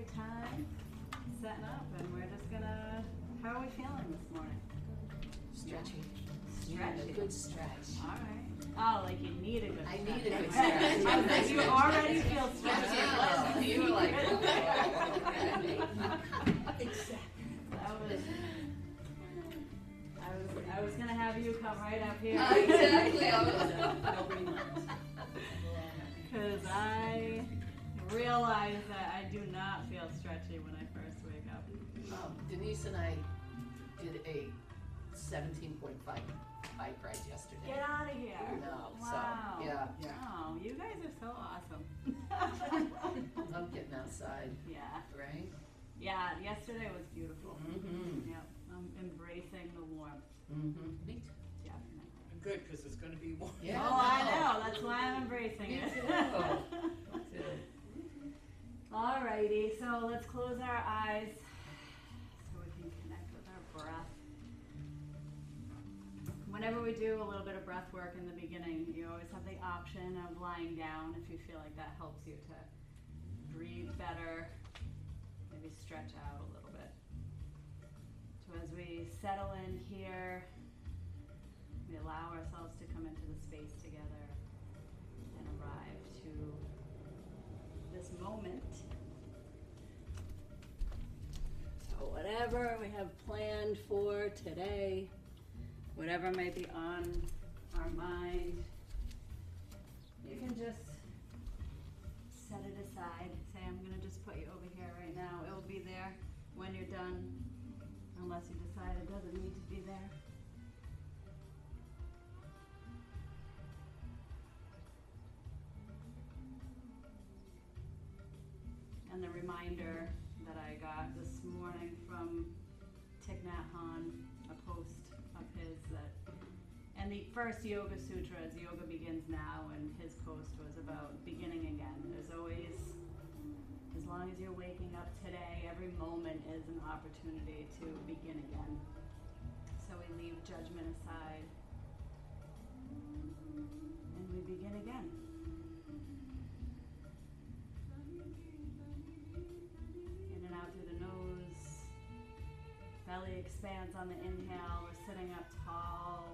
your time, setting up, and we're just gonna, how are we feeling this morning? Stretching. Stretching. A good stretch. All right. Oh, like you need a good I stretch. need a good stretch. I was like, you already feel stretchy. Wow. You were like, Exactly. I was gonna have you come right up here. Exactly. Because I realize that I do not feel stretchy when I first wake up. Denise and I did a 17.5 bike ride yesterday. Get out of here. No, Wow. so, yeah. Oh, you guys are so awesome. Love getting outside, Yeah. right? Yeah, yesterday was beautiful. Mm-hmm. Yep. I'm embracing the warmth. Mm-hmm. Me too. Definitely. Good, because it's going to be warm. Yeah, Oh, I know. That's why I'm embracing Me it. too. Alrighty, so let's close our eyes so we can connect with our breath. Whenever we do a little bit of breath work in the beginning, you always have the option of lying down if you feel like that helps you to breathe better, maybe stretch out a little bit. So as we settle in here, we allow ourselves to come into the space together and arrive to this moment. So whatever we have planned for today, whatever might be on our mind, you can just set it aside. Say, I'm going to just put you over here right now. It will be there when you're done, unless you decide it doesn't need to be there. And the reminder that I got this morning from Thich Nhat Hanh, a post of his that, and the first Yoga Sutra is Yoga Begins Now, and his post was about beginning again. There's always, as long as you're waking up today, every moment is an opportunity to begin again. So we leave judgment aside and we begin again. In and out through the nose. Belly expands on the inhale. We're sitting up tall.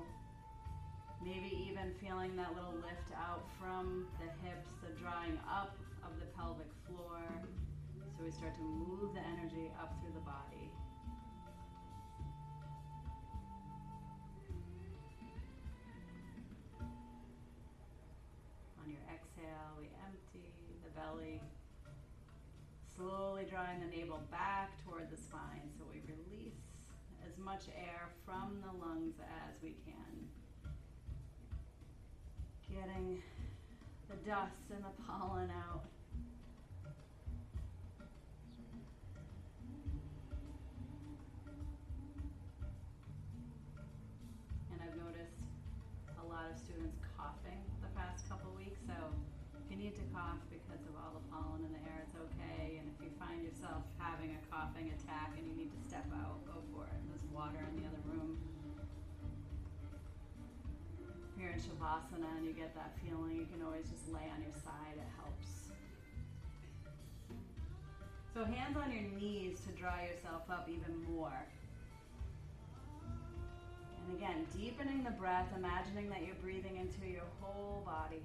Maybe even feeling that little lift out from the hips, the drawing up of the pelvic floor. So we start to move the energy up through the body. On your exhale, we empty the belly. Slowly drawing the navel back toward the spine, so we release as much air from the lungs as we can. Getting the dust and the pollen out. And I've noticed a lot of students coughing the past couple weeks, so if you need to cough because of all the pollen in the air, it's okay. And if you find yourself having a coughing attack and you need to step out, go for it. There's water in the other room. If you're in Shavasana and you get that feeling, you can always just lay on your side. It helps. So hands on your knees to draw yourself up even more. And again, deepening the breath, imagining that you're breathing into your whole body.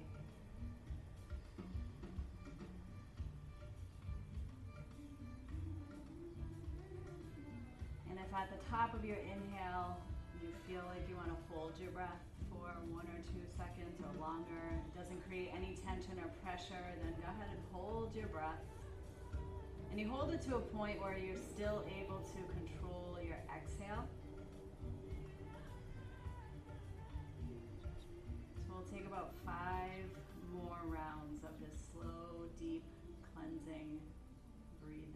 And if at the top of your inhale, you feel like you want to hold your breath for 1 or 2 seconds or longer, it doesn't create any tension or pressure, then go ahead and hold your breath. And you hold it to a point where you're still able to control your exhale. So we'll take about 5 more rounds of this slow, deep, cleansing breathing.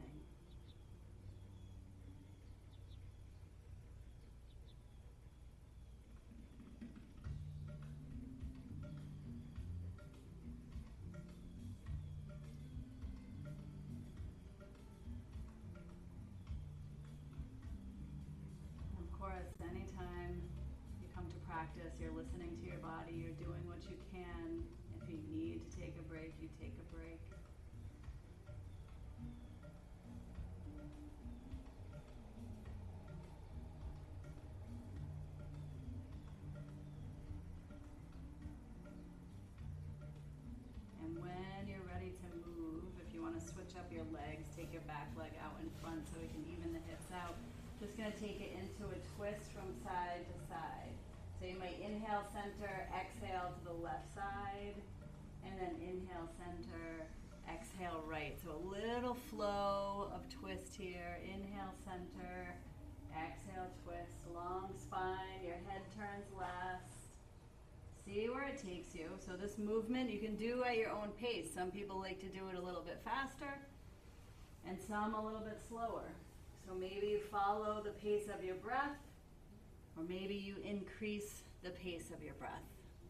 Anytime you come to practice, you're listening to your body, you're doing what you can. If you need to take a break, you take a break. take your back leg out in front so we can even the hips out. Just gonna take it into a twist from side to side. So you might inhale center, exhale to the left side, and then inhale center, exhale right. So a little flow of twist here. Inhale center, exhale twist, long spine, your head turns last. See where it takes you. So this movement you can do at your own pace. Some people like to do it a little bit faster and some a little bit slower. So maybe you follow the pace of your breath, or maybe you increase the pace of your breath.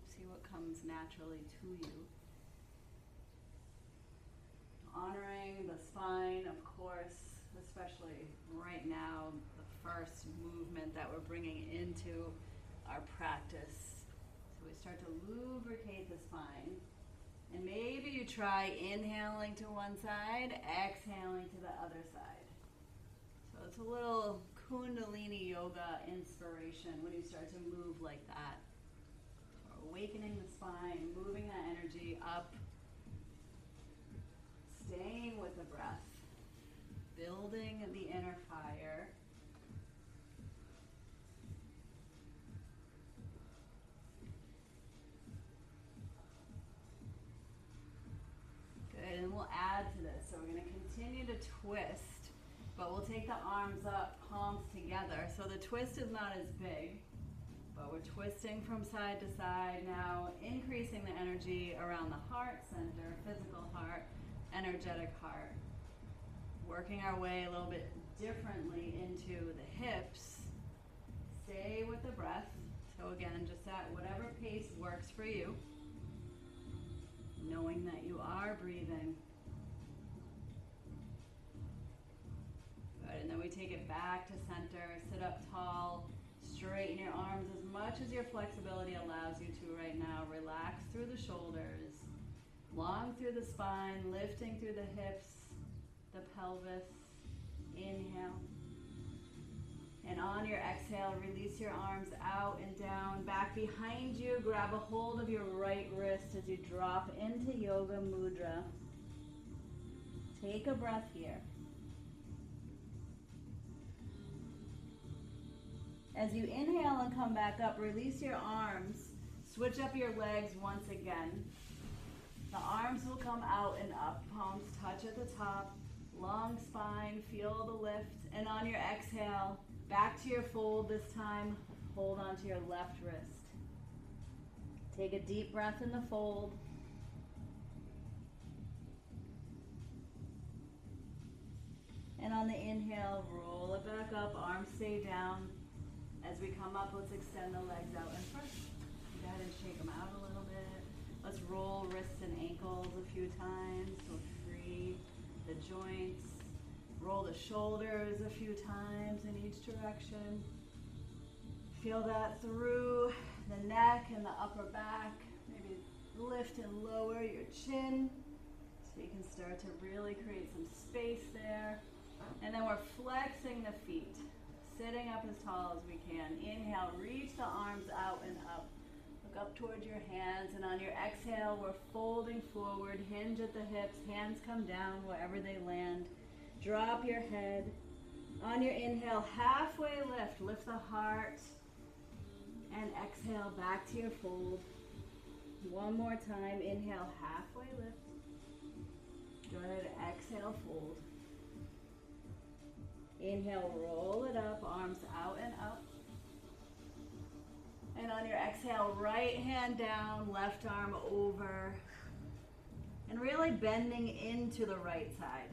See what comes naturally to you. Honoring the spine, of course, especially right now, the first movement that we're bringing into our practice. So we start to lubricate the spine. And maybe you try inhaling to one side, exhaling to the other side. So it's a little Kundalini yoga inspiration when you start to move like that. So awakening the spine, moving that energy up, staying with the breath, building the inner fire. Good, and we'll add to this. So we're going to continue to twist, but we'll take the arms up, palms together. So the twist is not as big, but we're twisting from side to side now, increasing the energy around the heart center, physical heart, energetic heart. Working our way a little bit differently into the hips. Stay with the breath. So again, just at whatever pace works for you. Knowing that you are breathing. Good, and then we take it back to center, sit up tall, straighten your arms as much as your flexibility allows you to right now. Relax through the shoulders, long through the spine, lifting through the hips, the pelvis. Inhale. And on your exhale, release your arms out and down, back behind you. Grab a hold of your right wrist as you drop into Yoga Mudra. Take a breath here. As you inhale and come back up, release your arms. Switch up your legs once again. The arms will come out and up, palms touch at the top. Long spine, feel the lift. And on your exhale, back to your fold this time. Hold on to your left wrist. Take a deep breath in the fold. And on the inhale, roll it back up, arms stay down. As we come up, let's extend the legs out in front. Go ahead and shake them out a little bit. Let's roll wrists and ankles a few times. So free the joints. Roll the shoulders a few times in each direction. Feel that through the neck and the upper back. Maybe lift and lower your chin so you can start to really create some space there. And then we're flexing the feet, sitting up as tall as we can. Inhale, reach the arms out and up. Look up towards your hands, and on your exhale, we're folding forward, hinge at the hips, hands come down wherever they land. Drop your head. On your inhale, halfway lift. Lift the heart. And exhale back to your fold. One more time. Inhale, halfway lift. Good. Exhale, fold. Inhale, roll it up. Arms out and up. And on your exhale, right hand down, left arm over. And really bending into the right side.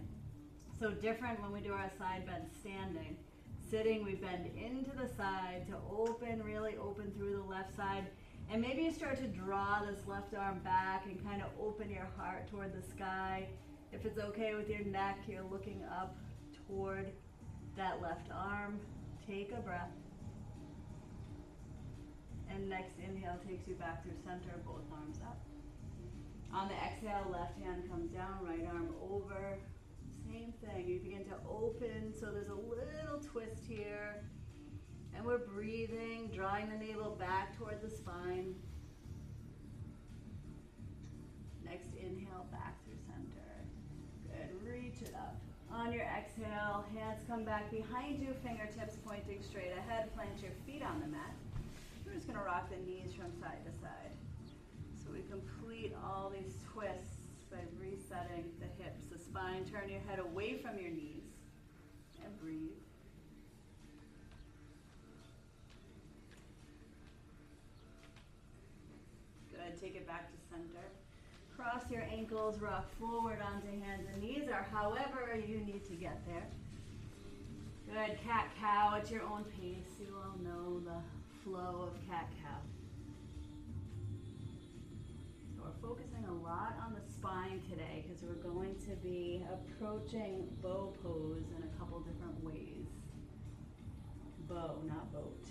So different when we do our side bend standing. Sitting, we bend into the side to open, really open through the left side. And maybe you start to draw this left arm back and kind of open your heart toward the sky. If it's okay with your neck, you're looking up toward that left arm. Take a breath. And next inhale takes you back through center, both arms up. On the exhale, left hand comes down, right arm over. Same thing, you begin to open, so there's a little twist here. And we're breathing, drawing the navel back toward the spine. Next inhale, back through center. Good, reach it up. On your exhale, hands come back behind you, fingertips pointing straight ahead, plant your feet on the mat. We're just gonna rock the knees from side to side. So we complete all these twists by resetting the hips, the spine. Turn your head away from your knees and breathe. Good, take it back to center. Cross your ankles, rock forward onto hands and knees, or however you need to get there. Good, cat-cow at your own pace. You all know the flow of cat-cow. So we're focusing a lot on the spine today because we're going to be approaching bow pose in a couple different ways. Bow, not boat.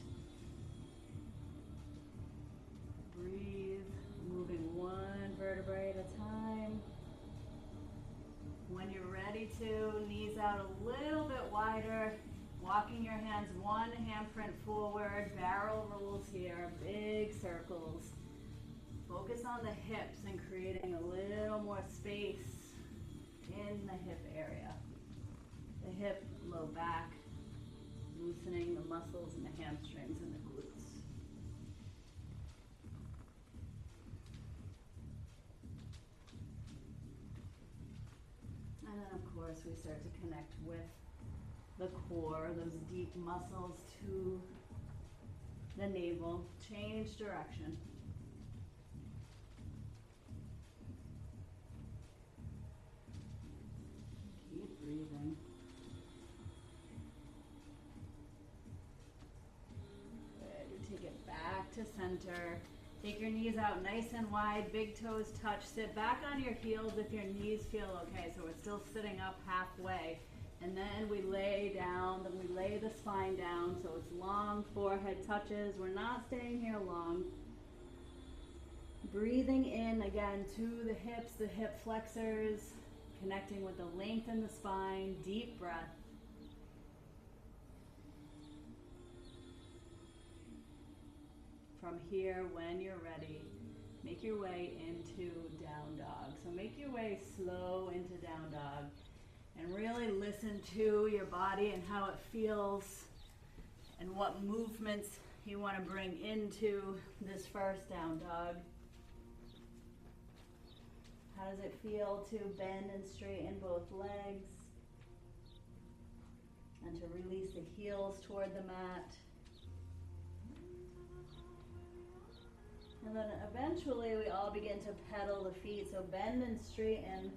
Breathe, moving one vertebrae at a time. When you're ready to, knees out a little bit wider, walking your hands one handprint forward, barrel rolls here, big circles. Focus on the hips and creating a little more space in the hip area. The hip, low back, loosening the muscles in the hamstrings and the glutes. And then of course we start to connect with the core, those deep muscles to the navel. Change direction. Keep breathing. Good. You take it back to center. Take your knees out nice and wide, big toes touch. Sit back on your heels if your knees feel okay. So we're still sitting up halfway. And then we lay down, then we lay the spine down so it's long, forehead touches. We're not staying here long. Breathing in again to the hips, the hip flexors, connecting with the length in the spine, deep breath. From here, when you're ready, make your way into down dog. So make your way slow into down dog. And really listen to your body and how it feels and what movements you want to bring into this first down dog. How does it feel to bend and straighten both legs and to release the heels toward the mat? And then eventually we all begin to pedal the feet, so bend and straighten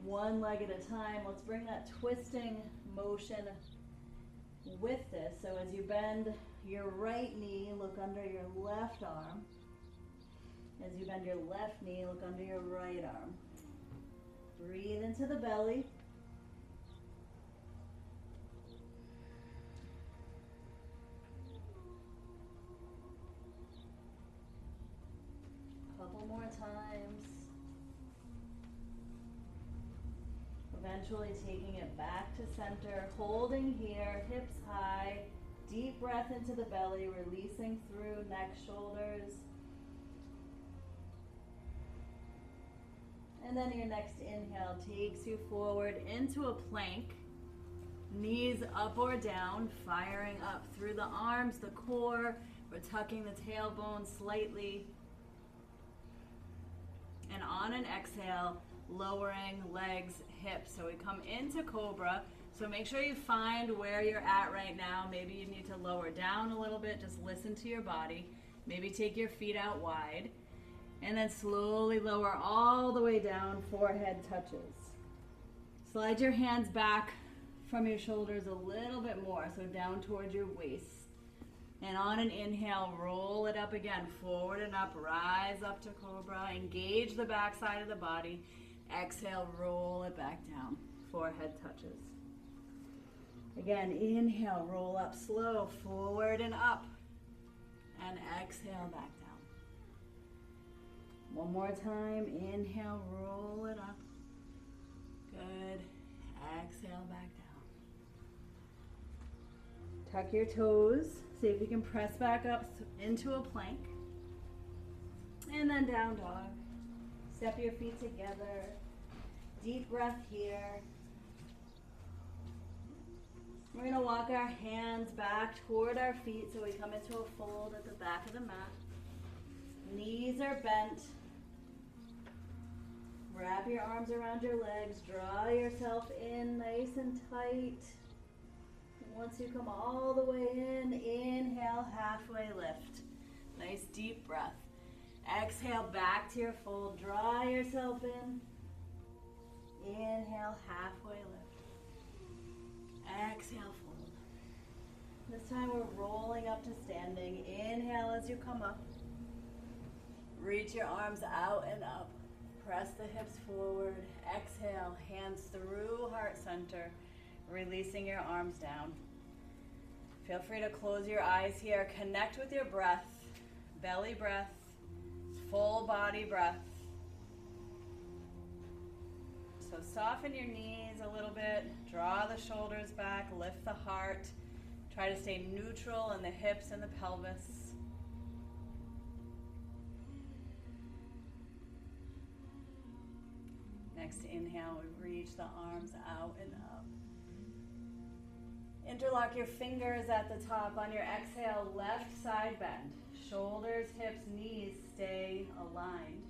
one leg at a time. Let's bring that twisting motion with this. So as you bend your right knee, look under your left arm. As you bend your left knee, look under your right arm. Breathe into the belly. Couple more times. Eventually taking it back to center, holding here, hips high, deep breath into the belly, releasing through neck, shoulders. And then your next inhale takes you forward into a plank, knees up or down, firing up through the arms, the core. We're tucking the tailbone slightly. And on an exhale, lowering legs, hips. So we come into cobra. So make sure you find where you're at right now. Maybe you need to lower down a little bit. Just listen to your body. Maybe take your feet out wide. And then slowly lower all the way down, forehead touches. Slide your hands back from your shoulders a little bit more, so down towards your waist. And on an inhale, roll it up again, forward and up, rise up to cobra. Engage the back side of the body. Exhale, roll it back down, forehead touches. Again, inhale, roll up slow, forward and up. And exhale, back down. One more time, inhale, roll it up. Good, exhale, back down. Tuck your toes, see if you can press back up into a plank. And then down dog. Step your feet together. Deep breath here. We're gonna walk our hands back toward our feet so we come into a fold at the back of the mat. Knees are bent. Wrap your arms around your legs. Draw yourself in nice and tight. Once you come all the way in, inhale, halfway lift. Nice deep breath. Exhale, back to your fold. Draw yourself in. Inhale, halfway lift. Exhale, fold. This time we're rolling up to standing. Inhale as you come up. Reach your arms out and up. Press the hips forward. Exhale, hands through heart center, releasing your arms down. Feel free to close your eyes here. Connect with your breath. Belly breath, full body breath. So soften your knees a little bit. Draw the shoulders back. Lift the heart. Try to stay neutral in the hips and the pelvis. Next inhale, we reach the arms out and up. Interlock your fingers at the top. On your exhale, left side bend. Shoulders, hips, knees stay aligned.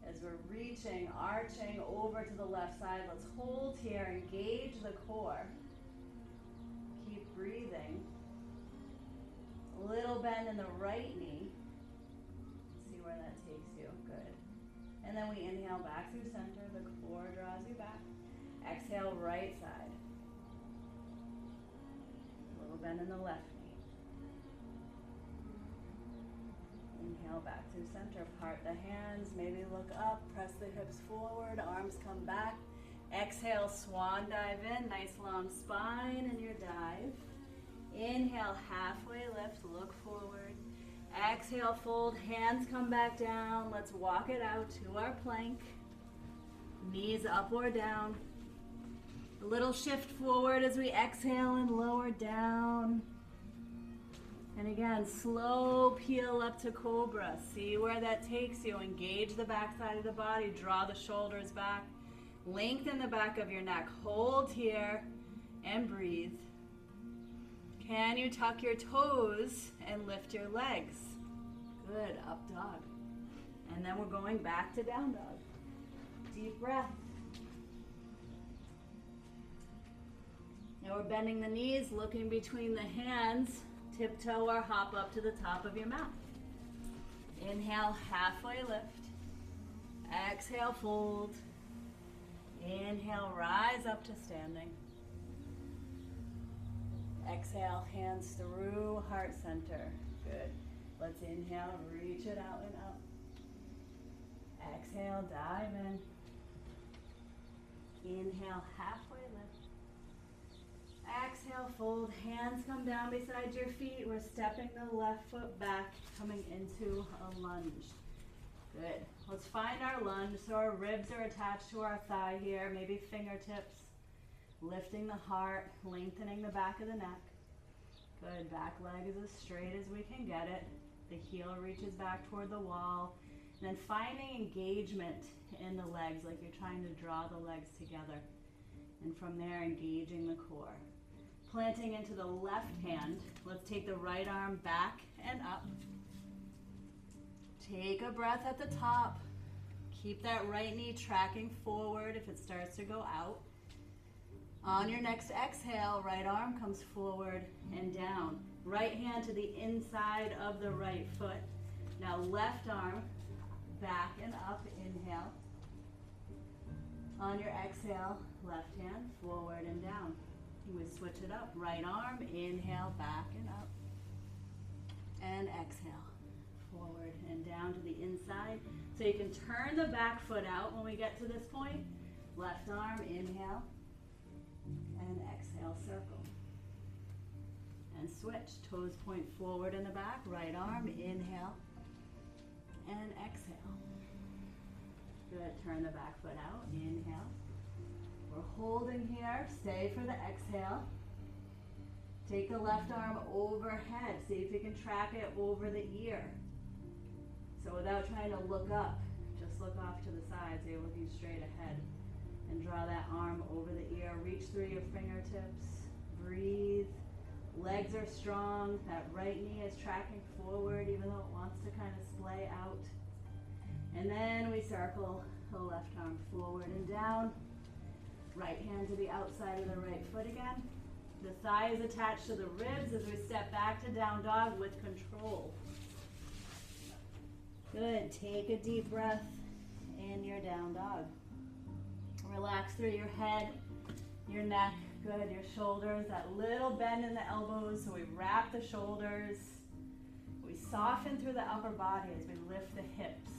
As we're reaching, arching over to the left side, let's hold here, engage the core. Keep breathing. A little bend in the right knee. See where that takes you. Good. And then we inhale back through center. The core draws you back. Exhale, right side. A little bend in the left knee. Inhale back through center. Part the hands. Maybe look up. Press the hips forward. Arms come back. Exhale, swan dive in. Nice long spine in your dive. Inhale, halfway lift. Look forward. Exhale, fold. Hands come back down. Let's walk it out to our plank. Knees up or down. A little shift forward as we exhale and lower down. And again, slow peel up to cobra. See where that takes you. Engage the back side of the body. Draw the shoulders back. Lengthen the back of your neck. Hold here and breathe. Can you tuck your toes and lift your legs? Good, up dog. And then we're going back to down dog. Deep breath. Now we're bending the knees, looking between the hands. Tiptoe or hop up to the top of your mat. Inhale, halfway lift. Exhale, fold. Inhale, rise up to standing. Exhale, hands through heart center. Good. Let's inhale, reach it out and up. Exhale, dive in. Inhale, halfway lift. Exhale, fold. Hands come down beside your feet. We're stepping the left foot back, coming into a lunge. Good. Let's find our lunge. So our ribs are attached to our thigh here, maybe fingertips. Lifting the heart, lengthening the back of the neck. Good. Back leg is as straight as we can get it. The heel reaches back toward the wall. And then finding engagement in the legs, like you're trying to draw the legs together. And from there, engaging the core. Planting into the left hand. Let's take the right arm back and up. Take a breath at the top. Keep that right knee tracking forward if it starts to go out. On your next exhale, right arm comes forward and down. Right hand to the inside of the right foot. Now left arm back and up, inhale. On your exhale, left hand forward and down. We switch it up. Right arm, inhale, back and up. And exhale, forward and down to the inside. So you can turn the back foot out when we get to this point. Left arm, inhale. And exhale, circle. And switch. Toes point forward in the back. Right arm, inhale. And exhale. Good. Turn the back foot out. Inhale. We're holding here. Stay for the exhale. Take the left arm overhead. See if you can track it over the ear. So without trying to look up, just look off to the side so you're looking straight ahead. And draw that arm over the ear. Reach through your fingertips. Breathe. Legs are strong. That right knee is tracking forward even though it wants to kind of splay out. And then we circle the left arm forward and down. Right hand to the outside of the right foot again. The thigh is attached to the ribs as we step back to down dog with control. Good. Take a deep breath in your down dog. Relax through your head, your neck. Good. Your shoulders, that little bend in the elbows. So we wrap the shoulders. We soften through the upper body as we lift the hips.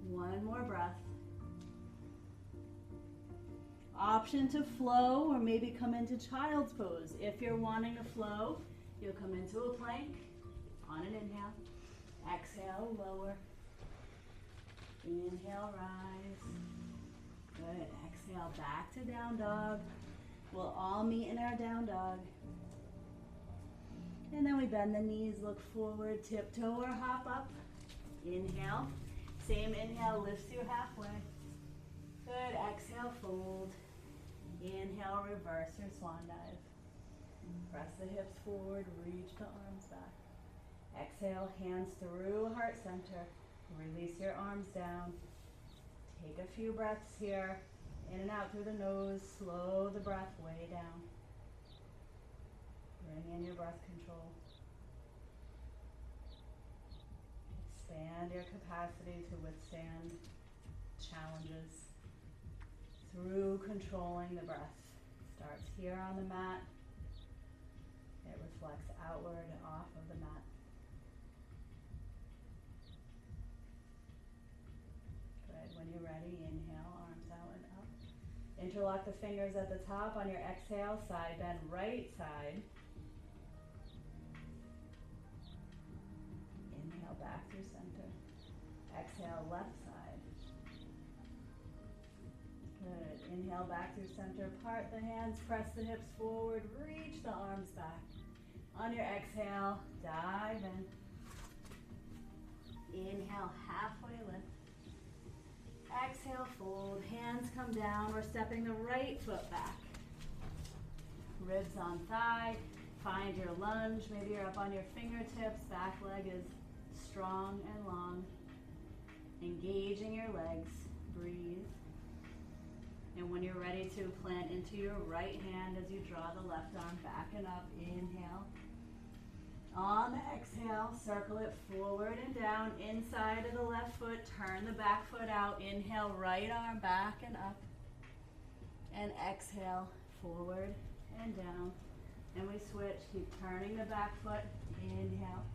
One more breath. Option to flow or maybe come into child's pose. If you're wanting to flow, you'll come into a plank on an inhale. Exhale, lower. Inhale, rise. Good. Exhale, back to down dog. We'll all meet in our down dog. And then we bend the knees, look forward, tiptoe or hop up. Inhale. Same inhale lifts you halfway. Good. Exhale, fold. Inhale, reverse your swan dive. Press the hips forward, reach the arms back. Exhale, hands through heart center. Release your arms down. Take a few breaths here. In and out through the nose. Slow the breath way down. Bring in your breath control. Expand your capacity to withstand challenges through controlling the breath. Starts here on the mat. It reflects outward and off of the mat. Good. When you're ready, inhale, arms out and up. Interlock the fingers at the top on your exhale, side bend right side. Inhale back through center. Exhale left side. Good. Inhale back through center. Part the hands, press the hips forward, reach the arms back. On your exhale, dive in. Inhale, halfway lift. Exhale, fold. Hands come down. We're stepping the right foot back. Ribs on thigh. Find your lunge. Maybe you're up on your fingertips. Back leg is strong and long. Engaging your legs. Breathe. And when you're ready to plant into your right hand as you draw the left arm back and up, inhale. On the exhale, circle it forward and down, inside of the left foot, turn the back foot out, inhale, right arm back and up, and exhale, forward and down, and we switch, keep turning the back foot, inhale,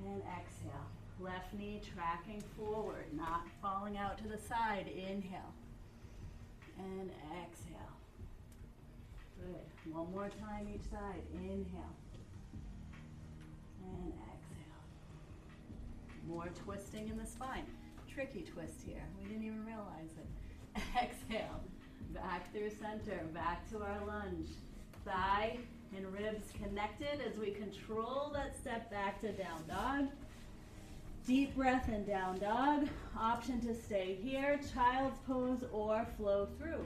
and exhale, left knee tracking forward, not falling out to the side, inhale, and exhale, good, one more time each side, inhale, and exhale. More twisting in the spine. Tricky twist here. We didn't even realize it. Exhale. Back through center. Back to our lunge. Thigh and ribs connected as we control that step back to down dog. Deep breath in down dog. Option to stay here, child's pose, or flow through.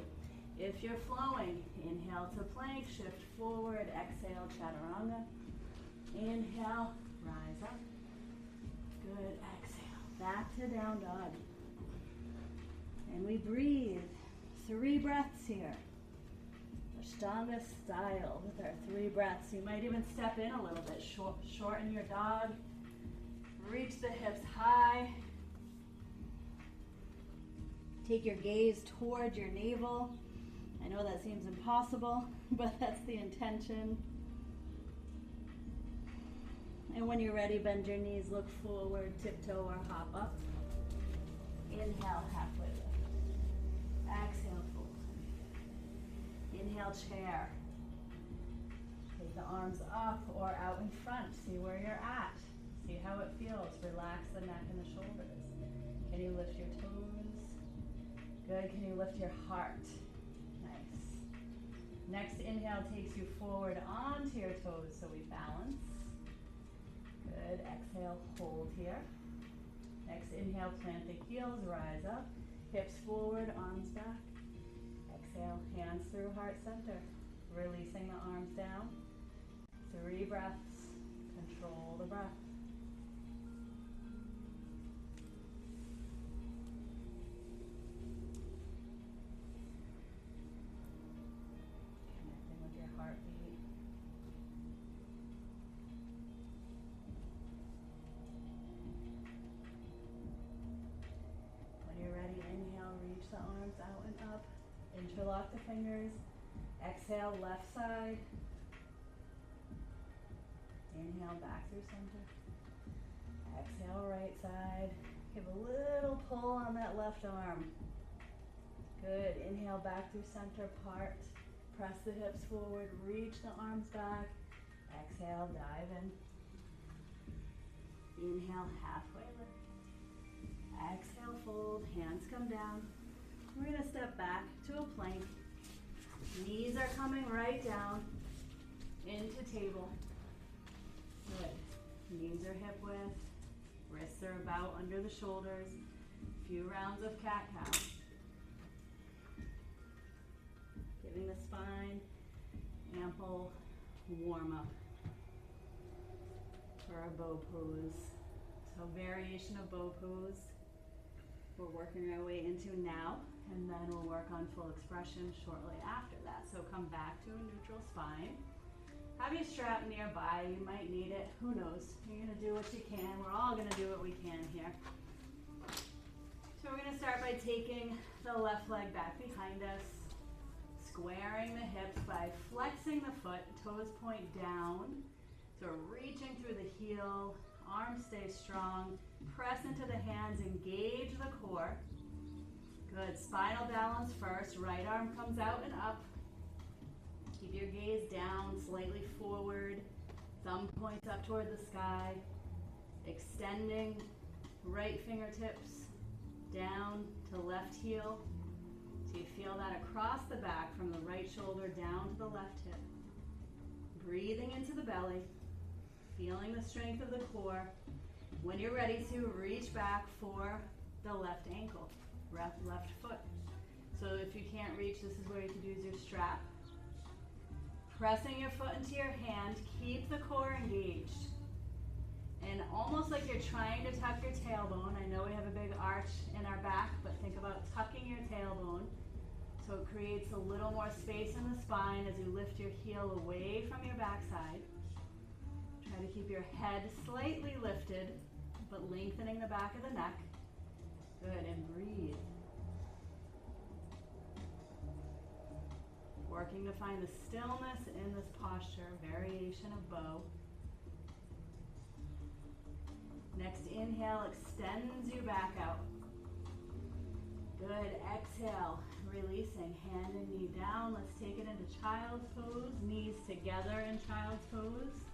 If you're flowing, inhale to plank, shift forward, exhale, chaturanga. Inhale, rise up. Good, exhale. Back to down dog. And we breathe. 3 breaths here. Ashtanga style with our 3 breaths. You might even step in a little bit. Shorten your dog. Reach the hips high. Take your gaze toward your navel. I know that seems impossible, but that's the intention. And when you're ready, bend your knees, look forward, tiptoe or hop up. Inhale, halfway lift. Exhale, fold. Inhale, chair. Take the arms up or out in front. See where you're at. See how it feels. Relax the neck and the shoulders. Can you lift your toes? Good. Can you lift your heart? Nice. Next inhale takes you forward onto your toes so we balance. Good. Exhale, hold here. Next inhale, plant the heels, rise up. Hips forward, arms back. exhale, hands through heart center, releasing the arms down. 3 breaths, control the breath. Connecting with your heartbeat. When you're ready, inhale, reach the arms out and up. Interlock the fingers. Exhale, left side. Inhale, back through center. Exhale, right side. Give a little pull on that left arm. Good. Inhale, back through center, part. Press the hips forward, reach the arms back. Exhale, dive in. Inhale, halfway lift. Exhale, fold, hands come down. We're gonna step back to a plank. Knees are coming right down into table. Good. Knees are hip width. Wrists are about under the shoulders. Few rounds of cat-cow. Giving the spine ample warm-up for our bow pose. So variation of bow pose. We're working our way into now, and then we'll work on full expression shortly after that. So come back to a neutral spine. Have your strap nearby, you might need it, who knows. You're gonna do what you can, we're all gonna do what we can here. So we're gonna start by taking the left leg back behind us, squaring the hips by flexing the foot, toes point down. So reaching through the heel, arms stay strong, press into the hands, engage the core. Good, spinal balance first, right arm comes out and up. Keep your gaze down, slightly forward, thumb points up toward the sky, extending right fingertips down to left heel. So you feel that across the back from the right shoulder down to the left hip. Breathing into the belly, feeling the strength of the core. When you're ready to reach back for the left ankle, left foot. So if you can't reach, this is where you could use your strap. Pressing your foot into your hand, keep the core engaged. And almost like you're trying to tuck your tailbone. I know we have a big arch in our back, but think about tucking your tailbone. So it creates a little more space in the spine as you lift your heel away from your backside. Try to keep your head slightly lifted, but lengthening the back of the neck. Good, and breathe. Working to find the stillness in this posture, variation of bow. Next inhale extends you back out. Good, exhale, releasing, hand and knee down. Let's take it into child's pose, knees together in child's pose.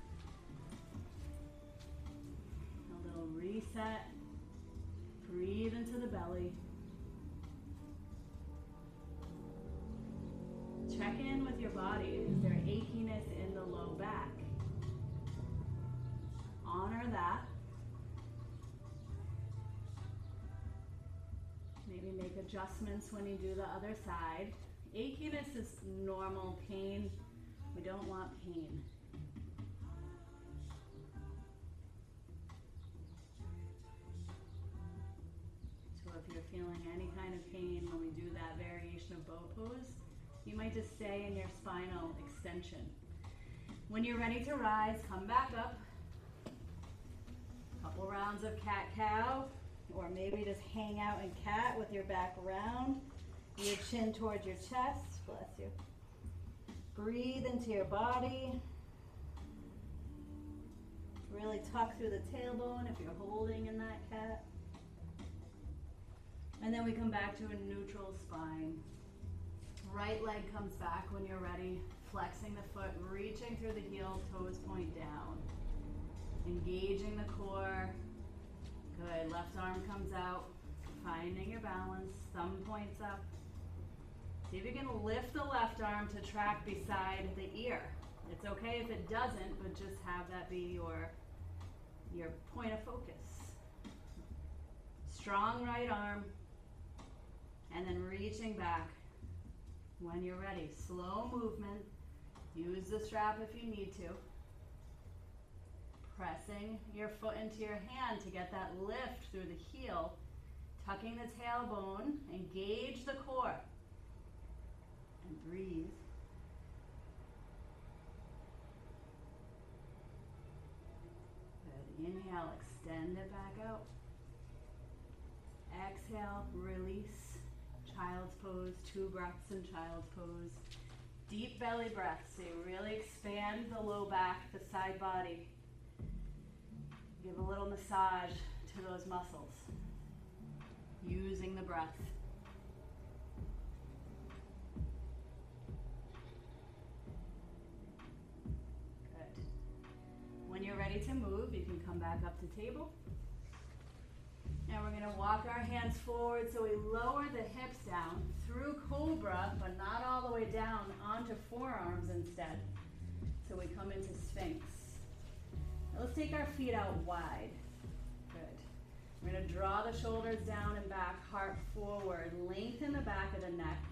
A little reset. Breathe into the belly. Check in with your body. Is there achiness in the low back? Honor that. Maybe make adjustments when you do the other side. Achiness is normal pain. We don't want pain. So if you're feeling any kind of pain when we do that variation of bow pose, you might just stay in your spinal extension. When you're ready to rise, come back up. Couple rounds of cat-cow, or maybe just hang out in cat with your back round, your chin towards your chest. Bless you. Breathe into your body. Really tuck through the tailbone if you're holding in that cat. And then we come back to a neutral spine. Right leg comes back when you're ready, flexing the foot, reaching through the heel, toes point down. Engaging the core. Good, left arm comes out, finding your balance, thumb points up. See if you can lift the left arm to track beside the ear. It's okay if it doesn't, but just have that be your point of focus. Strong right arm, and then reaching back When you're ready, slow movement. Use the strap if you need to. Pressing your foot into your hand to get that lift through the heel. Tucking the tailbone, engage the core. And breathe. Good. Inhale, extend it back out. Exhale, release. Child's pose, 2 breaths in child's pose. Deep belly breath, so you really expand the low back, the side body. Give a little massage to those muscles. Using the breath. Good. When you're ready to move, you can come back up to table. Now we're going to walk our hands forward so we lower the hips down through cobra, but not all the way down onto forearms instead. So we come into Sphinx. Now let's take our feet out wide. Good. We're going to draw the shoulders down and back, heart forward. Lengthen the back of the neck.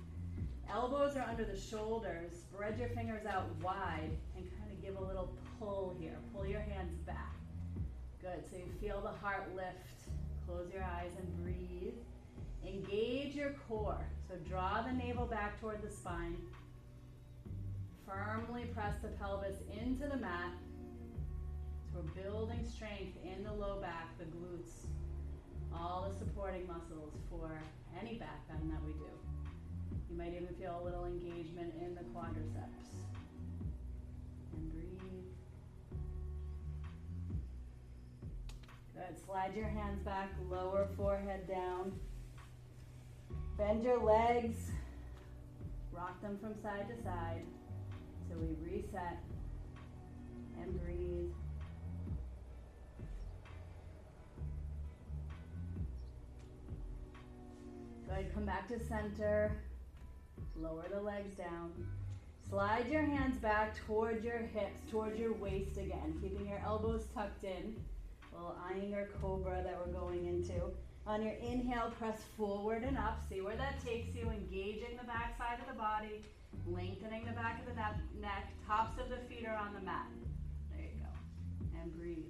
Elbows are under the shoulders. Spread your fingers out wide and kind of give a little pull here. Pull your hands back. Good. So you feel the heart lift. Close your eyes and breathe. Engage your core. So draw the navel back toward the spine. Firmly press the pelvis into the mat. So we're building strength in the low back, the glutes, all the supporting muscles for any back bend that we do. You might even feel a little engagement in the quadriceps. And breathe. Good. Slide your hands back, lower forehead down. Bend your legs. Rock them from side to side. So we reset and breathe. Good. Come back to center. Lower the legs down. Slide your hands back towards your hips, towards your waist again, keeping your elbows tucked in. Little eyeing our cobra that we're going into. On your inhale, press forward and up. See where that takes you, engaging the back side of the body, lengthening the back of the neck. Tops of the feet are on the mat. There you go. And breathe.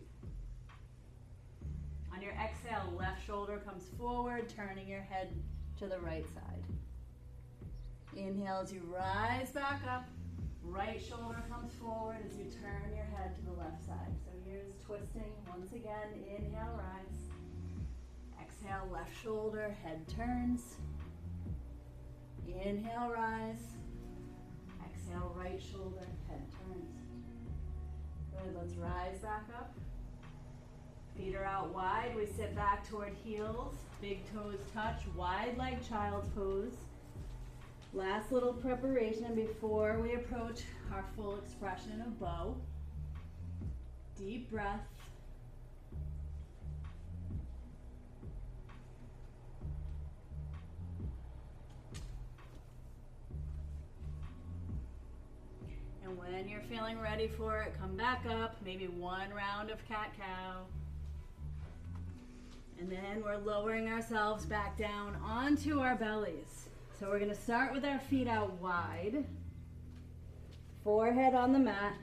On your exhale, left shoulder comes forward, turning your head to the right side. Inhale as you rise back up. Right shoulder comes forward as you turn your head to the left side. So here's twisting. Once again, inhale, rise. Exhale, left shoulder, head turns. Inhale, rise. Exhale, right shoulder, head turns. Good, let's rise back up. Feet are out wide. We sit back toward heels. Big toes touch. Wide leg child's pose. Last little preparation before we approach our full expression of bow. Deep breath. And when you're feeling ready for it, come back up. Maybe one round of cat-cow. And then we're lowering ourselves back down onto our bellies. So we're going to start with our feet out wide. Forehead on the mat.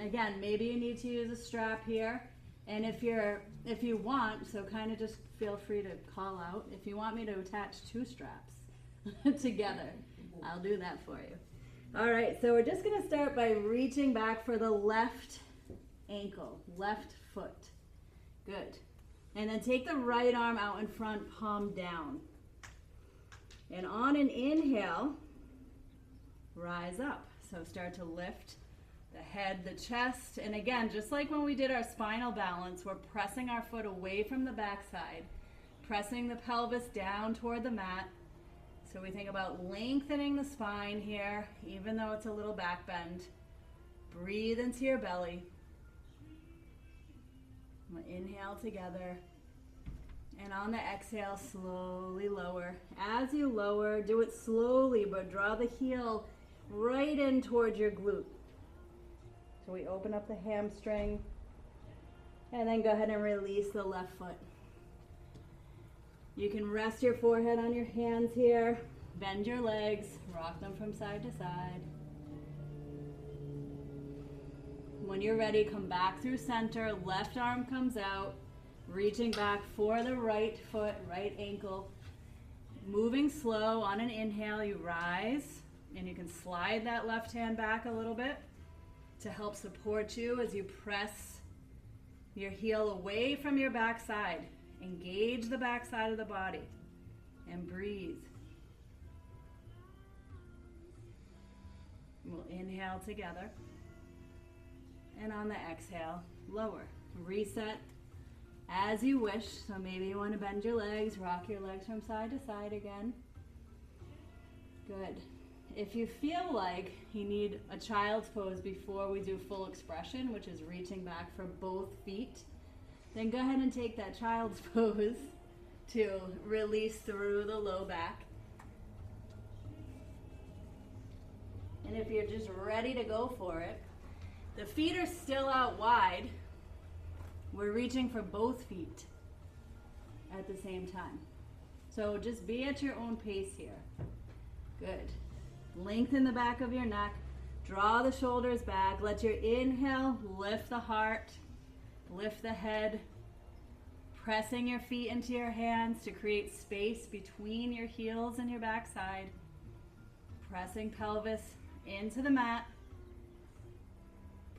Again, maybe you need to use a strap here. And if you want, so kind of just feel free to call out. If you want me to attach 2 straps together, I'll do that for you. All right, so we're just going to start by reaching back for the left ankle, left foot. Good. And then take the right arm out in front, palm down. And on an inhale, rise up. So start to lift the head, the chest. And again, just like when we did our spinal balance, we're pressing our foot away from the backside, pressing the pelvis down toward the mat. So we think about lengthening the spine here, even though it's a little back bend. Breathe into your belly. We'll inhale together. And on the exhale, slowly lower. As you lower, do it slowly, but draw the heel right in towards your glute. So we open up the hamstring, and then go ahead and release the left foot. You can rest your forehead on your hands here. Bend your legs, rock them from side to side. When you're ready, come back through center, left arm comes out, reaching back for the right foot, right ankle. Moving slow on an inhale, you rise, and you can slide that left hand back a little bit to help support you as you press your heel away from your backside. Engage the backside of the body and breathe. We'll inhale together. And on the exhale, lower. Reset as you wish. So maybe you want to bend your legs, rock your legs from side to side again. Good. If you feel like you need a child's pose before we do full expression, which is reaching back for both feet, then go ahead and take that child's pose to release through the low back. And if you're just ready to go for it, the feet are still out wide. We're reaching for both feet at the same time. So just be at your own pace here. Good. Lengthen the back of your neck. Draw the shoulders back. Let your inhale lift the heart, lift the head. Pressing your feet into your hands to create space between your heels and your backside. Pressing pelvis into the mat.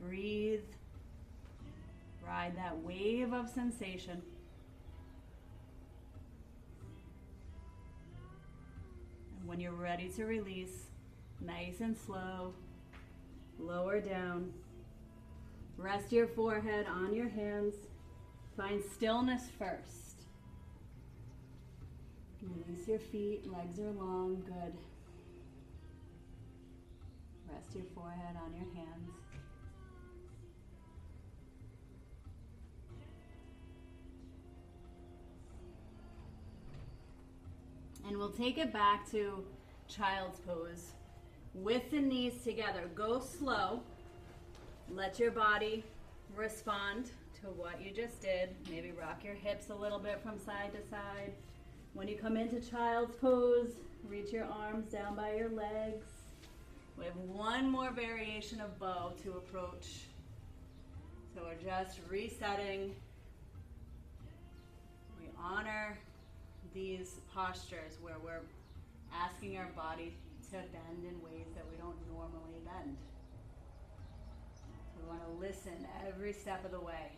Breathe. Ride that wave of sensation. And when you're ready to release, nice and slow, lower down. Rest your forehead on your hands. Find stillness first. Release your feet, legs are long, good. Rest your forehead on your hands. And we'll take it back to child's pose with the knees together. Go slow. Let your body respond to what you just did. Maybe rock your hips a little bit from side to side. When you come into child's pose, reach your arms down by your legs. We have one more variation of bow to approach. So we're just resetting. We honor these postures where we're asking our body to bend in ways that we don't normally bend. We want to listen every step of the way.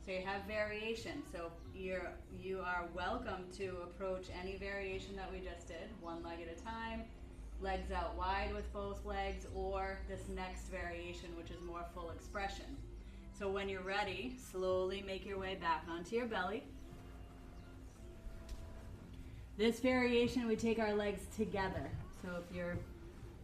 So you have variation. So you are welcome to approach any variation that we just did, one leg at a time, legs out wide with both legs, or this next variation, which is more full expression. So when you're ready, slowly make your way back onto your belly. This variation, we take our legs together. So if you're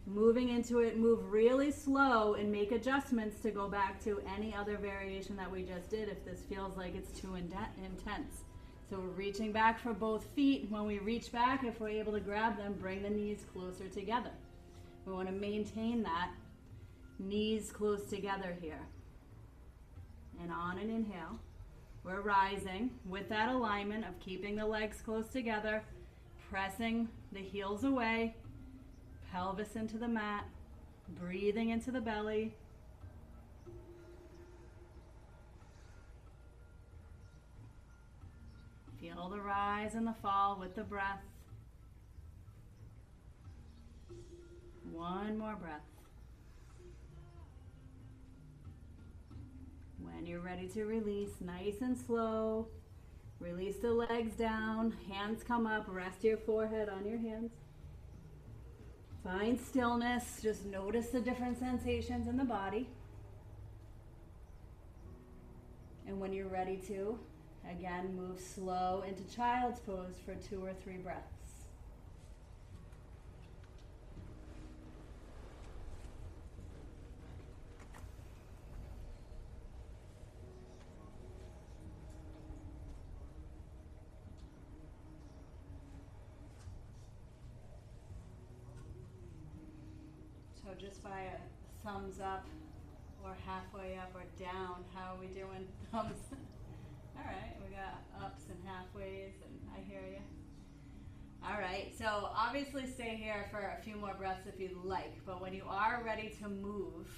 moving into it, move really slow and make adjustments to go back to any other variation that we just did if this feels like it's too intense. So we're reaching back for both feet. When we reach back, if we're able to grab them, bring the knees closer together. We want to maintain that knees close together here. And on an inhale, we're rising with that alignment of keeping the legs close together, pressing the heels away, pelvis into the mat, breathing into the belly. Feel the rise and the fall with the breath. One more breath. When you're ready to release, nice and slow, release the legs down, hands come up, rest your forehead on your hands. Find stillness, just notice the different sensations in the body. And when you're ready to, again, move slow into child's pose for 2 or 3 breaths. So just by a thumbs up or halfway up or down, how are we doing? Thumbs. All right, we got ups and halfways, and I hear you. All right, so obviously stay here for a few more breaths if you'd like, but when you are ready to move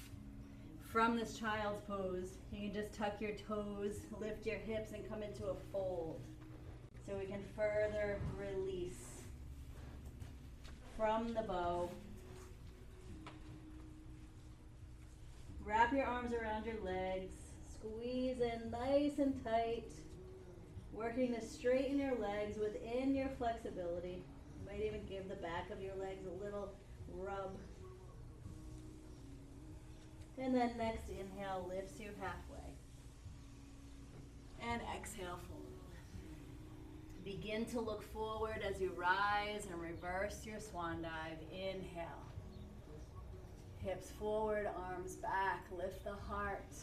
from this child's pose, you can just tuck your toes, lift your hips, and come into a fold. So we can further release from the bow. Wrap your arms around your legs, squeeze in nice and tight, working to straighten your legs within your flexibility. You might even give the back of your legs a little rub. And then next inhale lifts you halfway. And exhale, fold. Begin to look forward as you rise and reverse your swan dive. Inhale. Hips forward, arms back, lift the heart.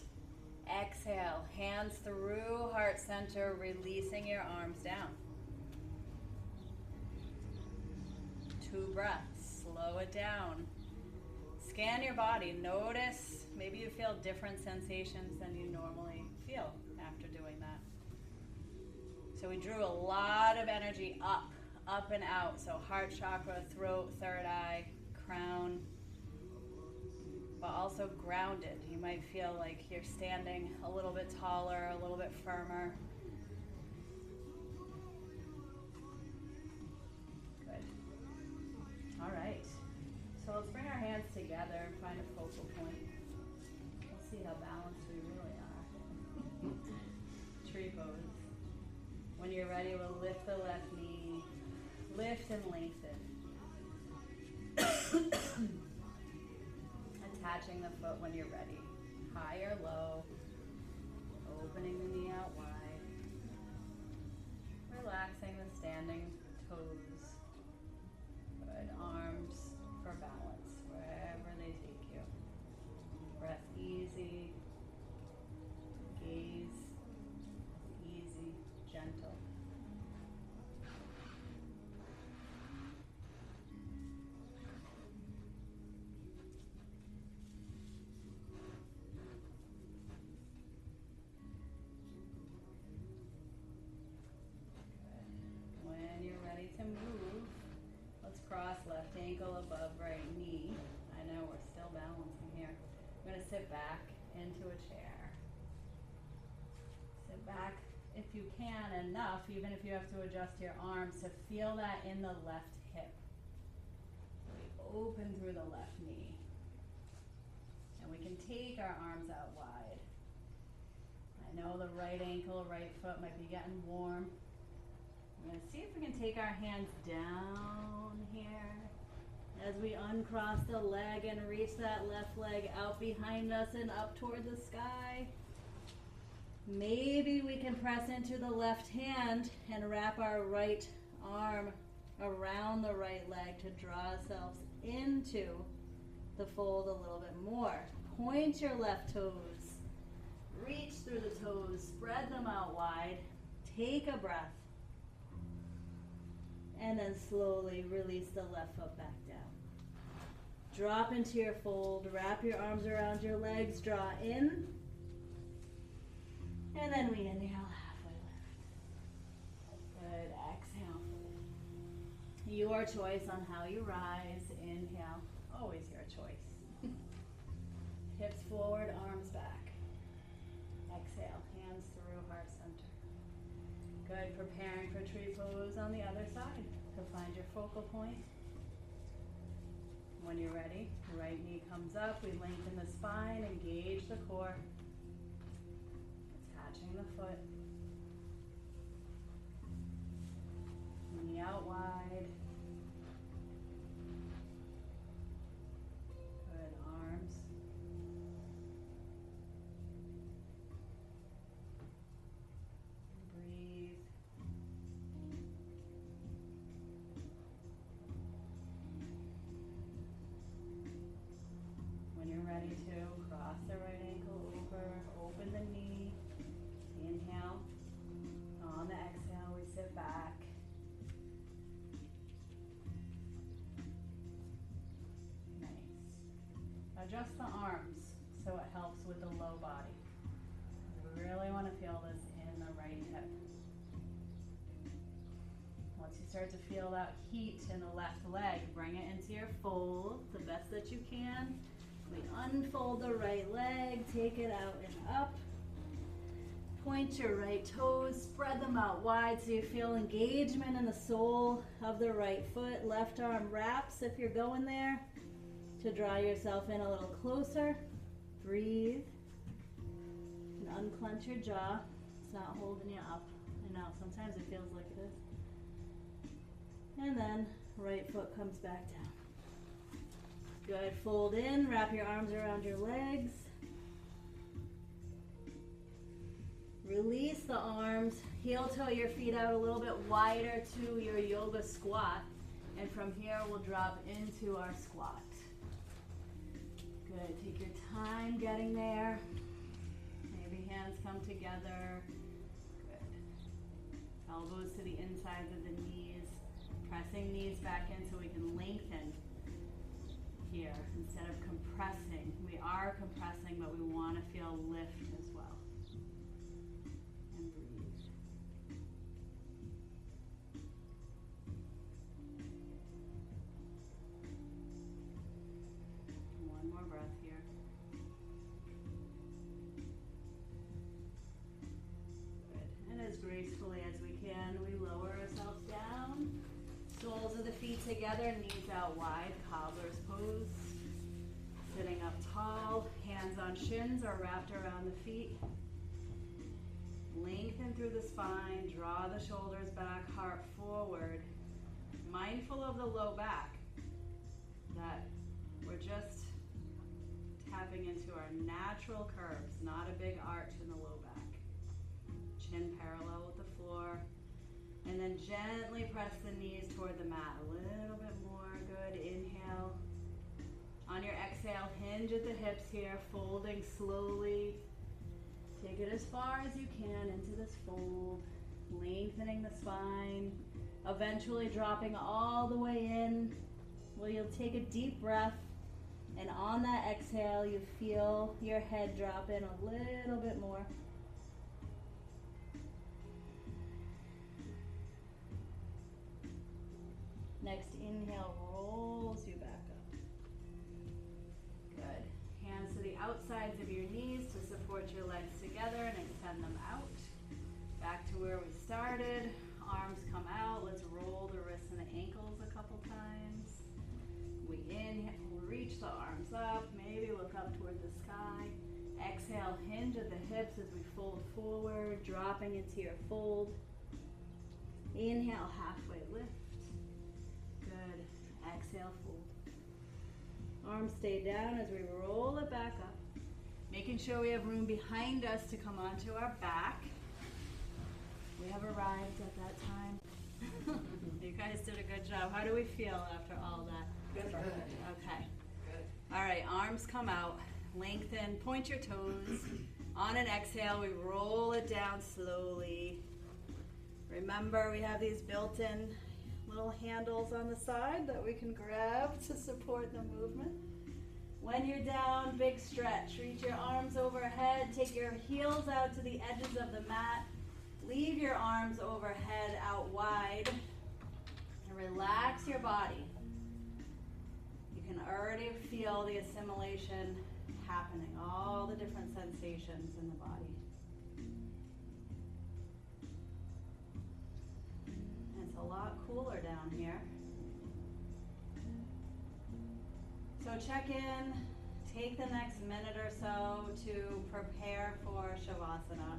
Exhale, hands through heart center, releasing your arms down. 2 breaths, slow it down. Scan your body, notice, maybe you feel different sensations than you normally feel after doing that. So we drew a lot of energy up and out. So heart chakra, throat, third eye, crown, but also grounded. You might feel like you're standing a little bit taller, a little bit firmer. Good. All right. So let's bring our hands together and find a focal point. We'll see how balanced we really are. Tree pose. When you're ready, we'll lift the left knee, lift and lengthen. Attaching the foot when you're ready. High or low, opening the knee out wide. Relaxing the standing toes. Good, arms for balance, wherever they take you. Breath easy, gaze easy, gentle. When you're ready to move, let's cross left ankle above right knee. I know we're still balancing here. I'm going to sit back into a chair. Sit back if you can enough, even if you have to adjust your arms, to feel that in the left hip. We open through the left knee. And we can take our arms out wide. I know the right ankle, right foot might be getting warm. I'm going to see if we can take our hands down here as we uncross the leg and reach that left leg out behind us and up toward the sky. Maybe we can press into the left hand and wrap our right arm around the right leg to draw ourselves into the fold a little bit more. Point your left toes. Reach through the toes. Spread them out wide. Take a breath. And then slowly release the left foot back down. Drop into your fold. Wrap your arms around your legs. Draw in. And then we inhale, halfway lift. Good, exhale. Your choice on how you rise. Inhale, always your choice. Hips forward, arms back. Exhale, hands through heart center. Good, preparing for tree pose on the other side. So find your focal point. When you're ready, right knee comes up. We lengthen the spine, engage the core. Attaching the foot. Knee out wide. Good, arms. Breathe. When you're ready to, cross the right ankle over, open the knee. Inhale. On the exhale, we sit back. Nice. Adjust the arms so it helps with the low body. We really want to feel this in the right hip. Once you start to feel that heat in the left leg, bring it into your fold the best that you can. We unfold the right leg, take it out and up. Point your right toes, spread them out wide so you feel engagement in the sole of the right foot. Left arm wraps if you're going there to draw yourself in a little closer. Breathe and unclench your jaw. It's not holding you up. I know, sometimes it feels like it is. And then right foot comes back down. Good, fold in, wrap your arms around your legs. Release the arms, heel toe your feet out a little bit wider to your yoga squat. And from here we'll drop into our squat. Good, take your time getting there. Maybe hands come together. Good. Elbows to the insides of the knees. Pressing knees back in so we can lengthen here instead of compressing. We are compressing, but we want to feel lift as well. And breathe. One more breath here. Good. And as gracefully as we can, we lower ourselves down. Soles of the feet together, knees out wide, cobbler's pose. Sitting up tall, hands on shins or wrapped around the feet. Lengthen through the spine, draw the shoulders back, heart forward. Mindful of the low back, that we're just tapping into our natural curves, not a big arch in the low back. Chin parallel with the floor. And then gently press the knees toward the mat. A little bit more. Good. Inhale. On your exhale, hinge at the hips here, folding slowly. Take it as far as you can into this fold. Lengthening the spine. Eventually dropping all the way in. Well, you'll take a deep breath. And on that exhale, you feel your head drop in a little bit more. Next inhale rolls you back up. Good. Hands to the outsides of your knees to support your legs together and extend them out. Back to where we started. Arms come out. Let's roll the wrists and the ankles a couple times. We inhale, reach the arms up. Maybe look up toward the sky. Exhale, hinge at the hips as we fold forward, dropping into your fold. Inhale, halfway lift. Good. Exhale, fold. Arms stay down as we roll it back up. Making sure we have room behind us to come onto our back. We have arrived at that time. You guys did a good job. How do we feel after all that? Good. Okay. Good. All right, arms come out. Lengthen, point your toes. On an exhale, we roll it down slowly. Remember, we have these built-in little handles on the side that we can grab to support the movement. When you're down, big stretch. Reach your arms overhead. Take your heels out to the edges of the mat. Leave your arms overhead out wide. And relax your body. You can already feel the assimilation happening, all the different sensations in the body. It's a lot cooler down here. So check in, take the next minute or so to prepare for Shavasana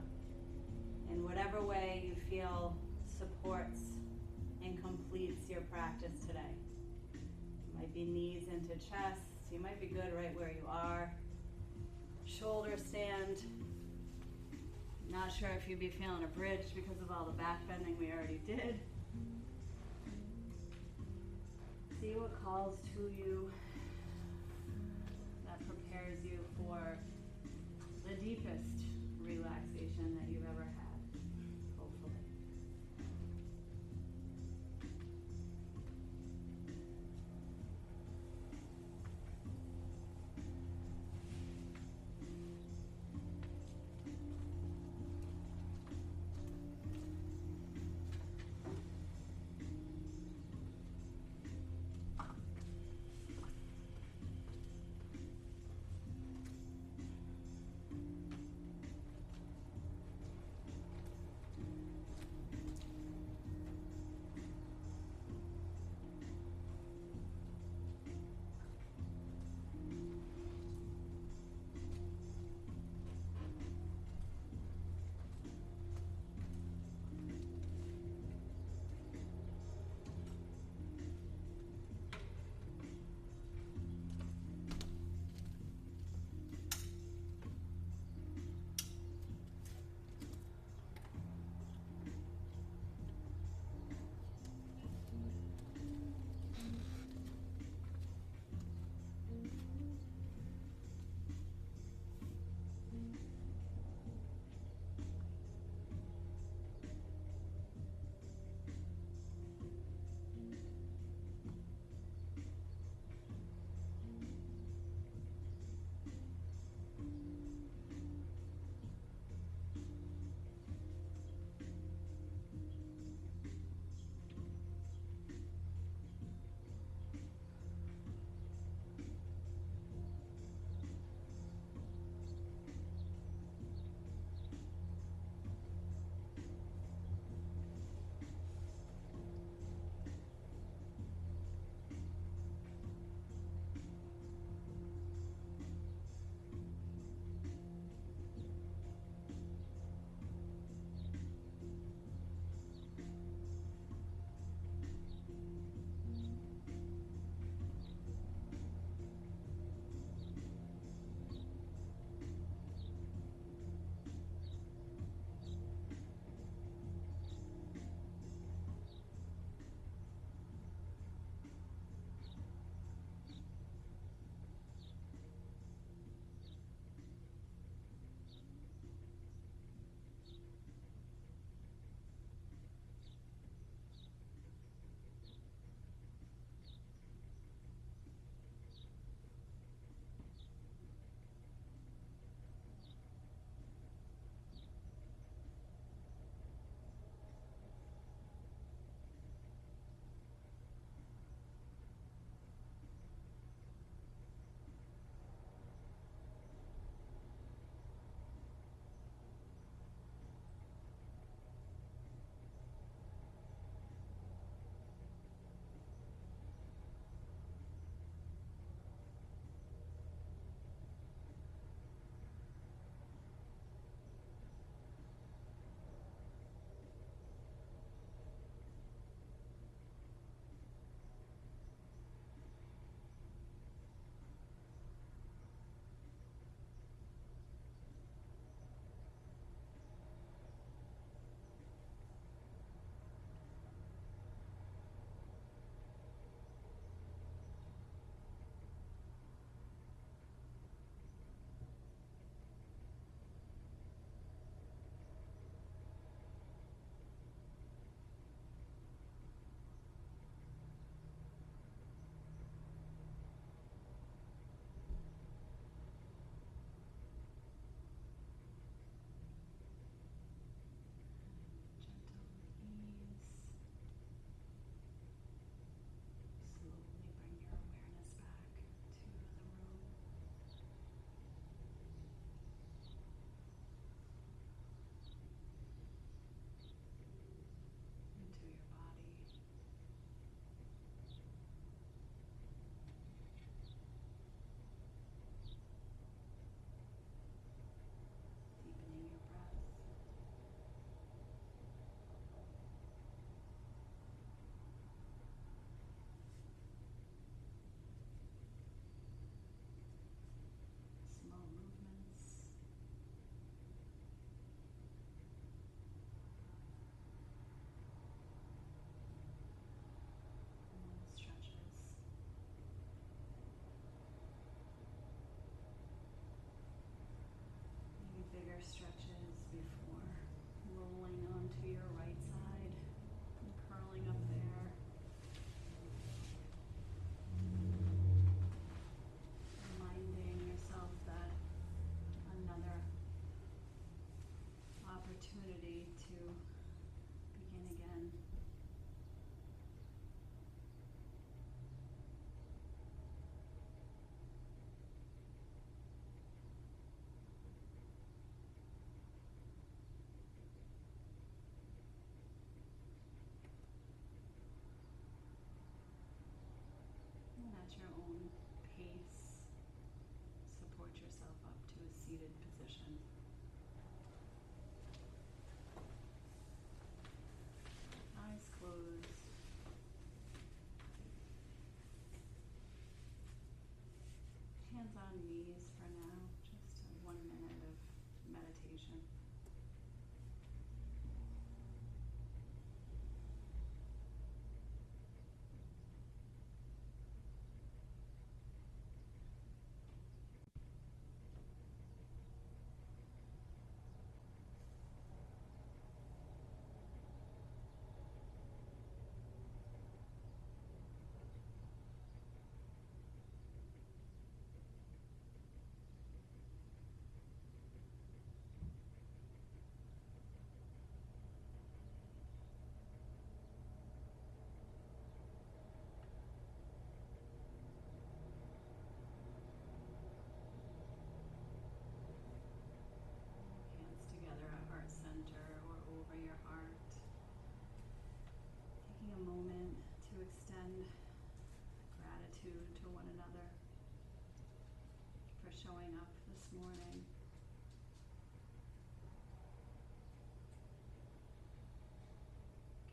in whatever way you feel supports and completes your practice today. It might be knees into chest, you might be good right where you are. Shoulder stand. Not sure if you'd be feeling a bridge because of all the back bending we already did. See what calls to you, that prepares you for the deepest relaxation that you've ever had, hopefully. hands on knees for now, just 1 minute of meditation. Hands together at heart center or over your heart. Taking a moment to extend gratitude to one another for showing up this morning.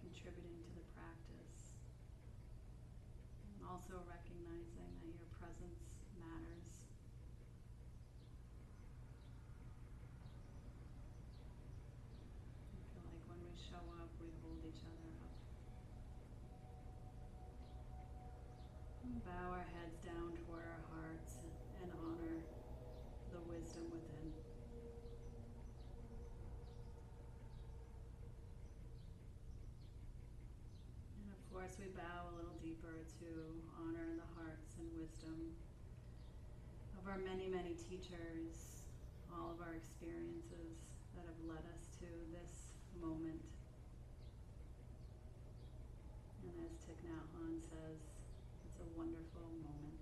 Contributing to the practice. And also recognizing that your presence matters. I feel like when we show up, we hold each other up. And bow our heads down toward our hearts and honor the wisdom within. And of course, we bow a little deeper to honor the hearts and wisdom of our many, many teachers, all of our experiences that have led us to this moment. And as Thich Nhat Hanh says, it's a wonderful moment.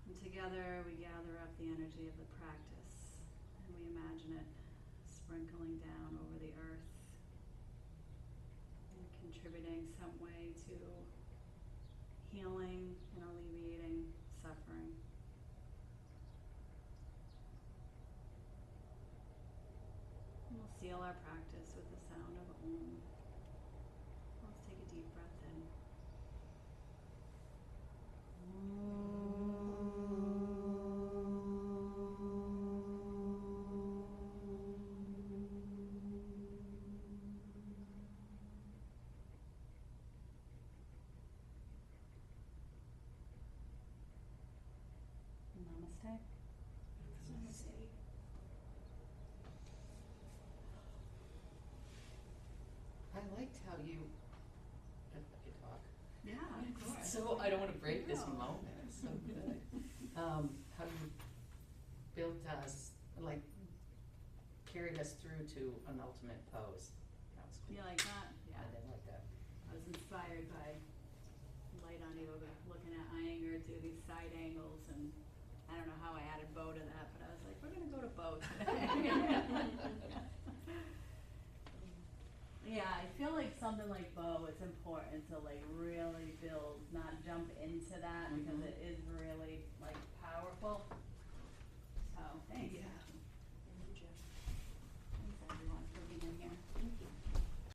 And together we gather up the energy of the practice and we imagine it sprinkling down over the earth and contributing some way to healing and alleviating suffering. And we'll seal our practice with the sound of Om. Let's take a deep breath in. Namaste. Namaste. I liked how you, if I could talk. Yeah, of course. So I don't want to break this moment. It's so good. How you built us, like carried us through to an ultimate pose. That was cool. You like that? I Yeah. did like that. I was inspired by light on yoga, looking at Iyengar do these side angles, and I don't know how I added bow to that, but I was like, we're gonna go to bow today. Yeah, I feel like something like bow, it's important to like really build, not jump into that because Mhm. it is really like powerful. So, thanks. Yeah.